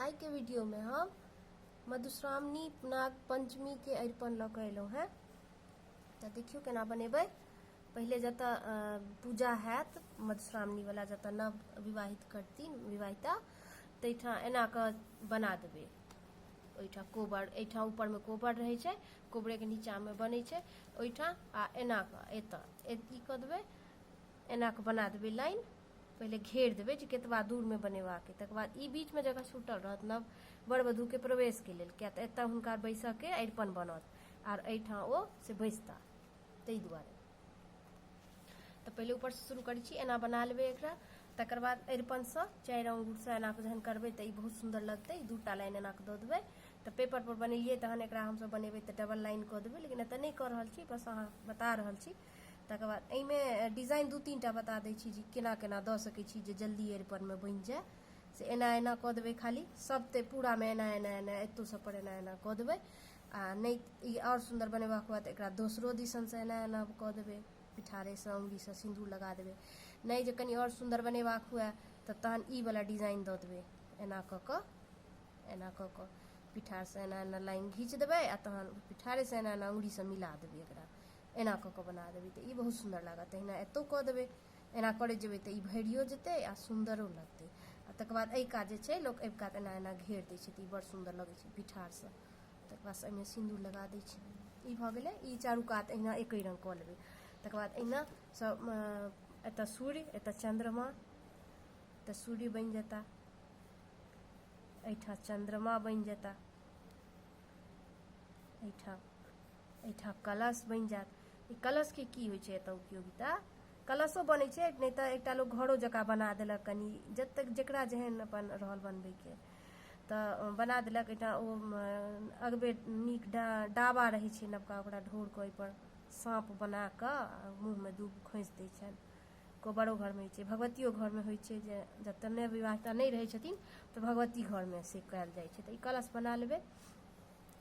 आई के वीडियो में हम मधुश्रावणी नाग पंचमी के अरिपन लऽ के अयलहुँ हैं। तो देखियो केना बनेबै। पहले जतऽ पूजा हैत मधुश्रावणी वाला, जतऽ नव विवाहित करती विवाहिता, तैठाम एना कऽ बना देबै। ओहिठाम कोबर, एहिठाम ऊपर में कोबर रहे छै, कोबरे के नीचा में बनै छै ओहिठाम। आ एना कऽ एतऽ ई कऽ देबै, एना कऽ बना देबै लाइन। पहले घेर देबै जे केतबा दूर में बनेबाक। तकर बाद ई बीच में जगह छूटल रहत नव वर वधू के प्रवेश के लेल, किया तऽ एतऽ हुनका बैसऽ के अरिपन बनत आर एहिठाम ओ से बैसता, ताहि दुआरे। तो पहले ऊपर से शुरू करै छी, एना बना लेबै एकरा। तकर बाद अरिपन से 4 अंगूर से एना कऽ जहन करबै तऽ ई बहुत सुंदर लगतै। 2टा लाइन एना कऽ दऽ देबै। तो पेपर पर बनेलियै तहन एकरा हमसब बनेबै तऽ डबल लाइन कऽ देबै, लेकिन एतऽ नहीं कऽ रहल छी, बस अहाँ बता रहल छी। तकर बाद एहिमे डिजाइन 2-3 टा बता दै छी जे केना केना दऽ सकै छी जे जल्दी अरिपन में बनि जाए। से एना एना कऽ देबै, खाली सब पूरा में एना एना एना एतो सब पर एना एना कऽ देबै। आ नहीं ई और सुंदर बनेबाक हुआ तऽ एकरा दोसरो दिसन से एना एना कऽ देबै, पिठारे से अंगुरी से सिंदूर लगा देबै। नहीं जे कनी और सुंदर बनेबाक हुआ तऽ तहन ई वाला डिजाइन दऽ देबै, एना कऽ कऽ पिठार से एना एना लाइन घींच देबै आ तहन पिठारे से एना एना अंगुरी से मिला देबै। एकरा एना कऽ बना देबै तऽ ई बहुत सुंदर लागत। एहिना एतो कऽ देबै, एना करैत जेबै तऽ ई भरियो जेतै आ सुंदरो लगतै। आ तकर बाद एहि कात जे छै लोक एहि कात एना एना घेर दै छै तऽ ई बड़ सुंदर लगै छै पिठार से। तकर बाद एहिमे सिंदूर लगा दै छै। ई भऽ गेलै। ई चारू कात अहिना एके रंग कऽ लेबै। तकर बाद अहिना सब एतऽ सूर्य, एतऽ चंद्रमा, तऽ सूर्य बनि जेता, एहिठाम चंद्रमा बनि जेता, एहिठाम कलश बनि जायत। ई कलश के की होइ छै एतऽ उपयोगिता? कलशो बनै छै, नहीं तऽ एकटा लोक घरो जकाँ बना देलक, कनी जतेक जेकरा जेहन अपन रहल बनबै के तऽ बना देलक। एहिठाम ओ अगबे नीक डाबा रहै छै नवका, ओकरा ढोर कऽ ओहिपर साँप बना कऽ मुँह में दूब खोसि दै छनि। कोबरो घर में होइ छै, भगवतियो घर में होइ छै, जे जतऽ नव विवाहिता नहीं रहै छथिन तऽ भगवती घर में से कयल जाइ छै। तऽ ई कलश बना लेबै।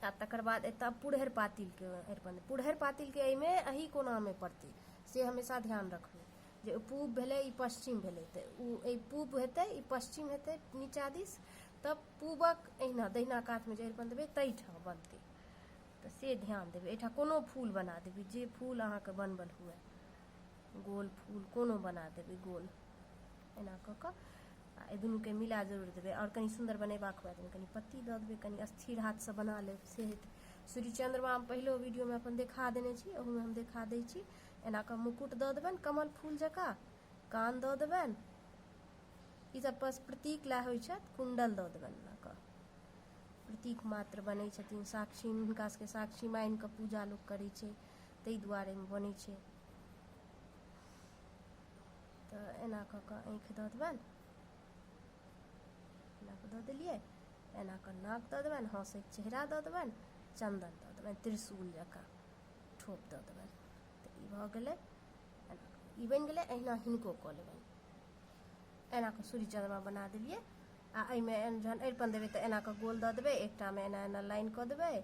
आ तकर बाद एतऽ पुरहरि पातिल के अरिपन, पुरहरि पातिल के एहिमे एही कोना में पड़तै से हमेशा ध्यान रखबै। जे पूब भेलै, ई पश्चिम भेलै, तऽ ई पूब हेतै, ई पश्चिम हेतै नीचा दिस, तब पूबक अहिना दहिना कात में जे अरिपन देबै ताहिठाम बनतै। तऽ से ध्यान देबै। एहिठाम कोनो फूल बना देबै, जे फूल अहाँके बनबल हुए, गोल फूल कोनो बना देबै, गोल एना कऽ कऽ आ ई दुनू के मिला जरूर देबै। और कनी सुंदर बनेबाक हुआ तऽ कनी पत्ती दऽ देबै, कनी स्थिर हाथ से बना लेब से हेतै। सूर्य चंद्रमा हम पहिलो वीडियो में अपन देखा देने छी, ओहू में हम देखा दै छी। एना कऽ मुकुट दऽ देबनि कमल फूल जकाँ, कान दऽ देबनि। ई सब बस प्रतीक ला होइ छै। कुंडल दऽ देबनि, एना कऽ प्रतीक मात्र बनै छथिन। साक्षी, हुनका सबके साक्षी मानि कऽ पूजा लोक करै छै, ताहि दुआरे में बनै छै। तऽ एना कऽ आँखि दऽ देबनि, एना कऽ दऽ देलियै। एना कऽ नाक दऽ देबनि, हंसैत चेहरा दऽ देबनि, चंदन दऽ देबनि, त्रिशूल जकाँ ठोप दऽ देबनि। तऽ ई भऽ गेलै, ई बनि गेलै। अहिना हिनको कऽ लेबनि। एना कऽ सूर्य चंद्रमा बना देलियै। आ एहिमे जहन अरिपन देबै तऽ एना कऽ गोल दऽ देबै, एकटा में एना एना लाइन कऽ देबै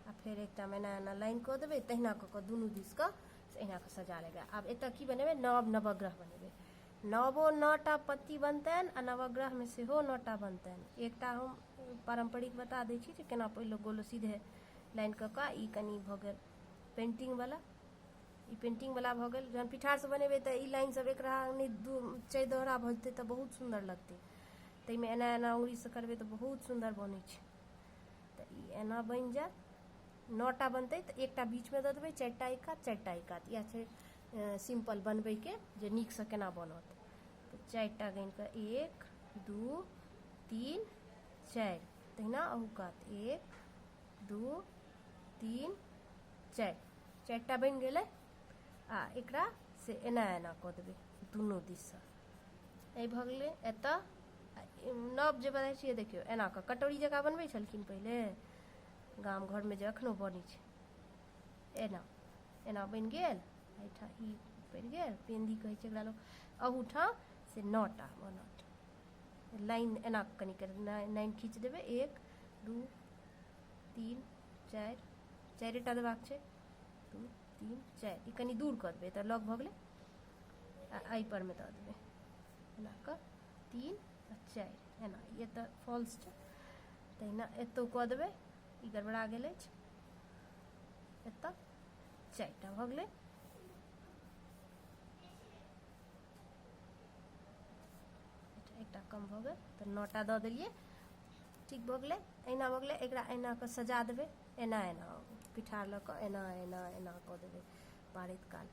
आ फेर एकटा में एना एना लाइन कऽ देबै। तहिना कऽ दुनू दिस कऽ से एना कऽ सजा लेबै। आब एतऽ की बनेबै? नवग्रह बनेबै। 9टा पत्ती बनतनि आ नवग्रह में सेहो 9टा बनतनि। एकटा हम पारंपरिक बता दै छी जे केना पहिले गोल सीधे लाइन कऽ कऽ। ई कनी भऽ गेल पेंटिंग वाला, ई पेंटिंग वाला भऽ गेल। जहन पिठार से बनेबै तऽ ई लाइन सब एक रहा नहीं चौदहरा भऽ जेतै तऽ बहुत सुंदर लगतै। ताहिमे एना एना अंगुरी से करबै तऽ बहुत सुंदर बनै छै। तऽ ई एना बनि जायत। 9टा बनतै तऽ एकटा बीच में दऽ देबै, 4टा एक कात, 4टा एक कात। इएह छै सिंपल बनबै के जे नीक से केना बनत। तऽ 4टा गनि कऽ 1 2 3 4, तहिना अहू कात 1 2 3 4, 4टा बनि गेलै। आ एकरा से एना एना कऽ देबै दुनू दिस से। एहि भऽ गेलै। एतऽ नव जे बनै छियै, देखियौ एना कऽ कटोरी जकाँ बनबै छलखिन पहिले गाम घर में, जे एखनो बनै छै। एना एना बनि गेल। एहिठाम ई पड़ि गेल, पेंदी कहै छै एकरा लोक। अहूठाम से 9टा बनत। लाइन एना कनी लाइन खींच देबै, 1 2 3 4, 4टा देबाक छै, 2 3 4। ई कनी दूर कऽ देबै तऽ लग भऽ गेलै। आ एहि पर में दऽ देबै एना कऽ 3 आ 4 एना। ये तऽ फॉल्स छै। तहिना एतौ कऽ देबै। ई गड़बड़ा गेल अछि, एतऽ 4टा भऽ गेलै। एकटा कम भऽ गेल तऽ 9टा दऽ देलियै, ठीक भऽ गेलै। एना भऽ गेलै। एकरा एना कऽ सजा देबै, एना एना पिठार लऽ कऽ एना एना एना कऽ देबै। पारैत काल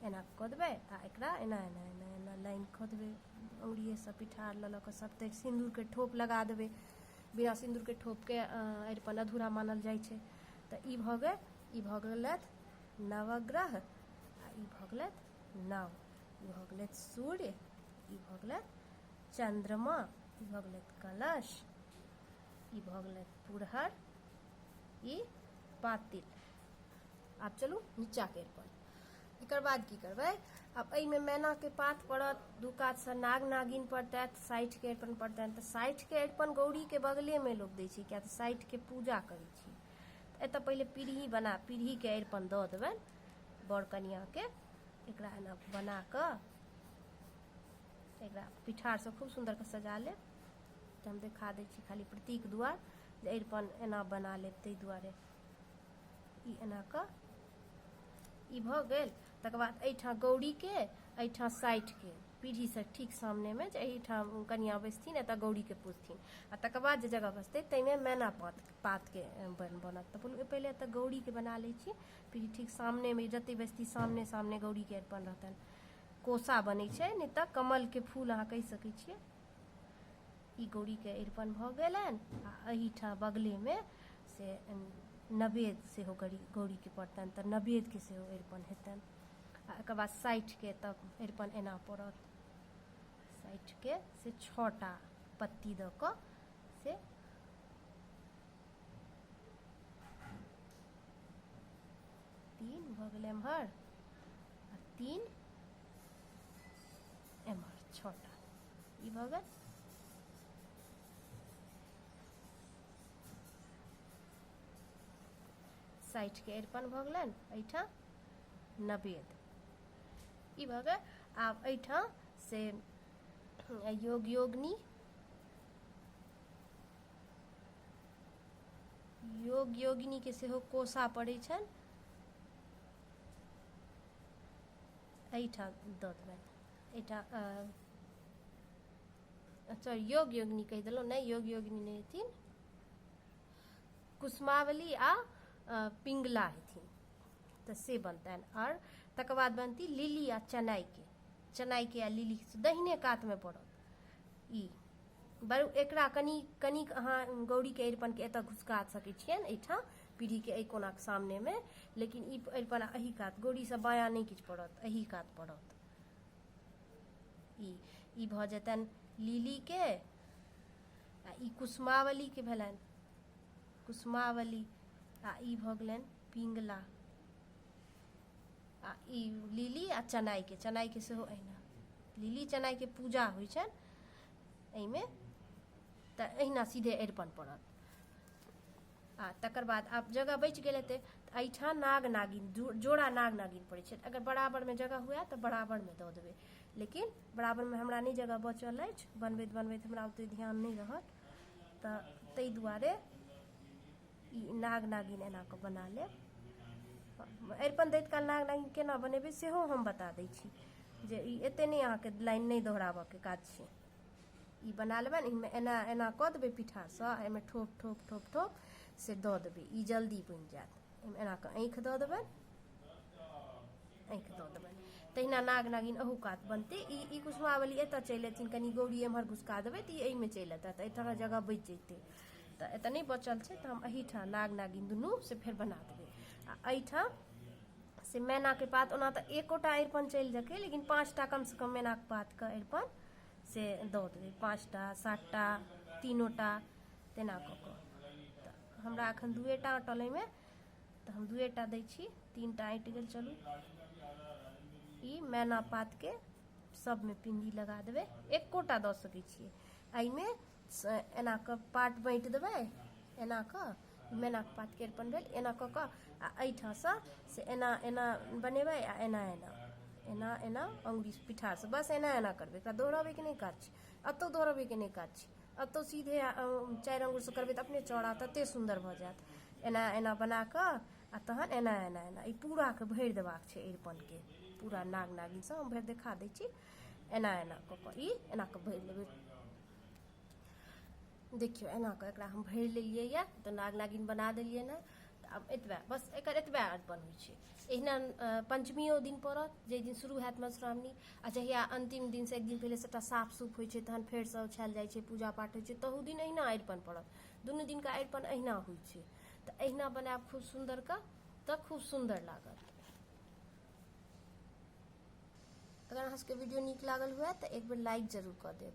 एना कऽ देबै आ एकरा एना एना एना एना लाइन कऽ देबै अङ्गुरिएसँ पिठार लऽ कऽ। सब तक सिन्दूरके ठोप लगा देबै। बिना सिन्दूरके ठोपके अरिपन अधूरा मानल जाइ छै। तऽ ई भऽ गेल। ई भऽ गेलथि नवग्रह आ ई भऽ गेलथि नव। ई भऽ गेलथि सूर्य, ई भऽ गेलथि चंद्रमा, ई भऽ गेलथि कलश, ई भऽ गेलथि पुरहर, ई पातिल। आब चलू नीचाके अरिपन। एकर बाद की करबै, आब एहिमे मैनाके पात पड़त, 2 कातसँ नाग नागिन पड़तथि, 60के अरिपन पड़तनि। तऽ 60के अरिपन गौरीके बगलेमे लोक दै छै, किया तऽ 60के पूजा करै छी। तऽ एतऽ पहिले पीढ़ीके अरिपन दऽ देबनि बर कनियाँके। एकरा एना बना कऽ एकरा पिठारसँ खूब सुन्दरके सजा लेब। तऽ हम देखा दै छी खाली प्रतीक दुआर जे अरिपन एना बना लेब, ताहि दुआरे। ई एना कऽ ई भऽ गेल। तकर बाद एहिठाम गौरीके, एहिठाम 60के पीढ़ीसँ ठीक सामनेमे जे एहिठाम कनियाँ बैसथिन, एतऽ गौरीके पूजथिन। आ तकर बाद जे जगह बचतै ताहिमे मैना पातके बनत। तऽ पहिले एतऽ गौरीके बना लै छी। पीढ़ी ठीक सामनेमे जतेक बैसती सामने सामने गौरीके अरिपन रहतनि। कोसा बनै छै, नहि तऽ कमलके फूल अहाँ कहि सकै छियै। ई गौरीके अरिपन भऽ गेलनि। आ एहिठाम बगलेमे से नवेद सेहो गौरीके पड़तनि, तऽ नवेदके सेहो अरिपन हेतनि। आ एकर बाद 60के तक अरिपन एना पड़त। 60के से 6टा पत्ती दऽ कऽ से 3 भऽ गेलै एम्हर आ 3 एम्हर, 6टा। ई भऽ गेल। के अरिपन भऽ गेलनि। एहिठाम नवेद। ई भऽ गेल। आब एहिठाम से योग योगिनी, योग योगिनीके सेहो कोसा पड़ै छनि। एहिठाम दऽ देबनि। एहिठाम सॉरी, योग योगिनी कहि देलहुँ, नहि योग योगिनी नहि हेथिन, कुसुमावली आ पिंगला हेथिन। तऽ से बनतनि। आओर तकर बाद बनती लिली आ चनाइके आ लिली दहिने कातमे पड़त। ई एकरा कनिक अहाँ गौरीके अरिपनके एतऽ घुसका सकै छियनि, एहिठाम पीढ़ीके एहि कोनाके सामनेमे। लेकिन ई अरिपन एही कात, गौरीसँ बायाँ नहि किछु पड़त, एही कात पड़त। ई भऽ जेतनि लिलीके। आ ई कुसुमावलीके भेलनि, कुसुमावली। आ ई भऽ गेलनि पिंगला। आ ई लिली आ चनाइके सेहो अहिना। लिली चनाइके पूजा होइ छनि एहिमे, तऽ अहिना सीधे अरिपन पड़त। आ तकर बाद आब जगह बचि गेल हेतै तऽ एहिठाम नाग नागिन, जोड़ा नाग नागिन पड़ै छै। अगर बराबरमे जगह हुए तऽ बराबरमे दऽ देबै। लेकिन बराबरमे हमरा नहि जगह बचल अछि, बनबैत बनबैत हमरा ओतेक ध्यान नहि रहत, तऽ ताहि दुआरे ई नाग नागिन एना कऽ बना लेब। अरिपन दैत काल नाग नागिन केना बनेबै सेहो हम बता दै छी, जे ई एतेक नहि अहाँके लाइन नहि दोहराबऽके काज छै। ई बना लेबनि। एहिमे एना एना कऽ देबै पिठारसँ, एहिमे ठोप ठोप ठोप ठोप से दऽ देबै। ई जल्दी बनि जायत। एहिमे एना कऽ आँखि दऽ देबनि, आँखि दऽ देबनि। तहिना नाग नागिन अहू कात बनतै। ई कुसुमावली एतऽ चलि अयथिन, कनि गौरी एम्हर घुसका देबै तऽ ई एहिमे चलि अयतै, तऽ एहिठाम जगह बचि जेतै। तऽ एतऽ नहि बचल छै तऽ हम एहिठाम नाग नागिन दुनू से फेर बना देबै। आ एहिठाम से मैनाके पात, ओना तऽ एकोटा अरिपन चलि जेतै, लेकिन 5टा कमसँ कम मैनाके पातके अरिपन से दऽ देबै। 5टा 7टा 3टा तेना कऽ कऽ। तऽ हमरा एखन 2टा अटल एहिमे, तऽ हम 2टा दै छी। 3टा अँटि गेल। चलू ई मैना पातके सबमे पिंडी लगा देबै। एकोटा दऽ सकै छियै एहिमे। एना कऽ पार्ट बाँटि देबै, एना कऽ मैनाके पातके अरिपन भेल। एना कऽ कऽ आ एहिठामसँ से एना एना बनेबै आ एना एना एना एना अङ्गुरी पिठारसँ बस एना एना करबै। एकरा दोहराबैके नहि काज छै, एतौ दोहराबैके नहि काज छै, अब तो सीधे 4 अंगुर से करबे तो अपने चौड़ा तते सुंदर भ जात। एना एना बना क आ तहन एना एना एना ई पूरा के भरि देबाक छै अरिपन के, पूरा नाग नागिन से हम भरि देखा दै छी। एना एना क क ई एना क भरि लेबै। देखियो एना क एकरा हम भरि लेलियै या तो नाग नागिन बना देलियै ना। अब एतबे बस एकर एतबे अरिपन होइ छै। एहिना पंचमियो दिन पड़त, जे दिन शुरू हैत मधुश्रावणी, आ जहिया अंतिम दिन से एक दिन पहिले सबटा साफ सुफ होइ छै, तहन फेर से ओछायल जाइ छै, पूजा पाठ होइ छै, तहू दिन अहिना अरिपन पड़त। दुनू दिन का अरिपन अहिना होइ छै। तो अहिना बनायब खूब सुंदर का, तो खूब सुंदर लागत। अगर अहाँ सबके वीडियो नीक लागल हुए तो एक बेर लाइक जरूर कर देब।